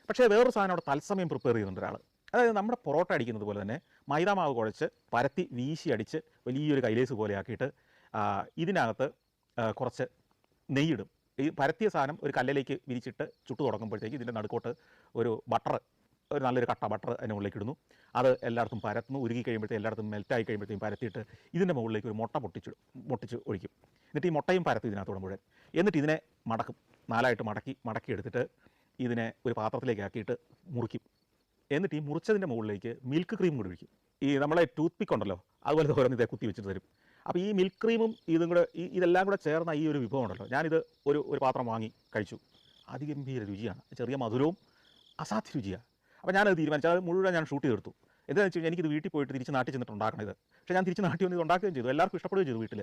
പക്ഷേ വേറൊരു സാധനം അവിടെ തത്സമയം പ്രിപ്പയർ ചെയ്യുന്നുണ്ട് ഒരാൾ. അതായത് നമ്മുടെ പൊറോട്ട അടിക്കുന്നത് പോലെ തന്നെ മൈദാമാവ് കുഴച്ച് പരത്തി വീശി അടിച്ച് വലിയൊരു കൈലേസ് പോലെ ആക്കിയിട്ട് ഇതിനകത്ത് കുറച്ച് നെയ്യിടും. ഈ പരത്തിയ സാധനം ഒരു കല്ലിലേക്ക് വിരിച്ചിട്ട് ചുട്ടു തുടങ്ങുമ്പോഴത്തേക്ക് ഇതിൻ്റെ നടുക്കോട്ട് ഒരു ബട്ടർ, ഒരു നല്ലൊരു കട്ട ബട്ടർ അതിൻ്റെ മുകളിലേക്ക് ഇടുന്നു. അത് എല്ലായിടത്തും പരത്തുന്നു. ഉരുകി കഴിയുമ്പോഴത്തേക്കും എല്ലായിടത്തും മെൽറ്റായി കഴിയുമ്പോഴത്തേക്കും പരത്തിയിട്ട് ഇതിൻ്റെ മുകളിലേക്ക് ഒരു മുട്ട പൊട്ടിച്ച് ഒഴിക്കും. എന്നിട്ട് ഈ മുട്ടയും പരത്തി ഇതിനകത്തോടെ മുഴുവൻ. എന്നിട്ട് ഇതിനെ മടക്കും, നാലായിട്ട് മടക്കി എടുത്തിട്ട് ഇതിനെ ഒരു പാത്രത്തിലേക്ക് ആക്കിയിട്ട് മുറിക്കും. എന്നിട്ട് ഈ മുറിച്ചതിൻ്റെ മുകളിലേക്ക് മിൽക്ക് ക്രീം കൂടി ഒഴിക്കും. ഈ നമ്മളെ ടൂത്ത് പിക്ക് ഉണ്ടല്ലോ, അതുപോലെ ഓരോന്ന് ഇതേ കുത്തി വെച്ചിട്ട് തരും. അപ്പോൾ ഈ മിൽക്ക് ക്രീമും ഇതും കൂടെ ഇതെല്ലാം കൂടെ ചേർന്ന ഈ ഒരു വിഭവം ഉണ്ടല്ലോ, ഞാനിത് ഒരു പാത്രം വാങ്ങി കഴിച്ചു. അതിഗംഭീര രുചിയാണ്, ചെറിയ മധുരവും അസാധ്യ രുചിയാണ്. അപ്പോൾ ഞാനത് തീരുമാനിച്ചു, അത് മുഴുവൻ ഞാൻ ഷൂട്ട് ചെയ്തെടുത്തു. എന്താണെന്ന് വെച്ച് കഴിഞ്ഞാൽ എനിക്കിത് വീട്ടിൽ പോയിട്ട് തിരിച്ച് നാട്ടിൽ ചെന്നിട്ട് ഉണ്ടാക്കണം ഇത്. പക്ഷേ ഞാൻ തിരിച്ച് നാട്ടിൽ വന്ന് ഇത് ഉണ്ടാക്കുകയും ചെയ്തു, എല്ലാവർക്കും ഇഷ്ടപ്പെടുകയും ചെയ്തു വീട്ടിൽ.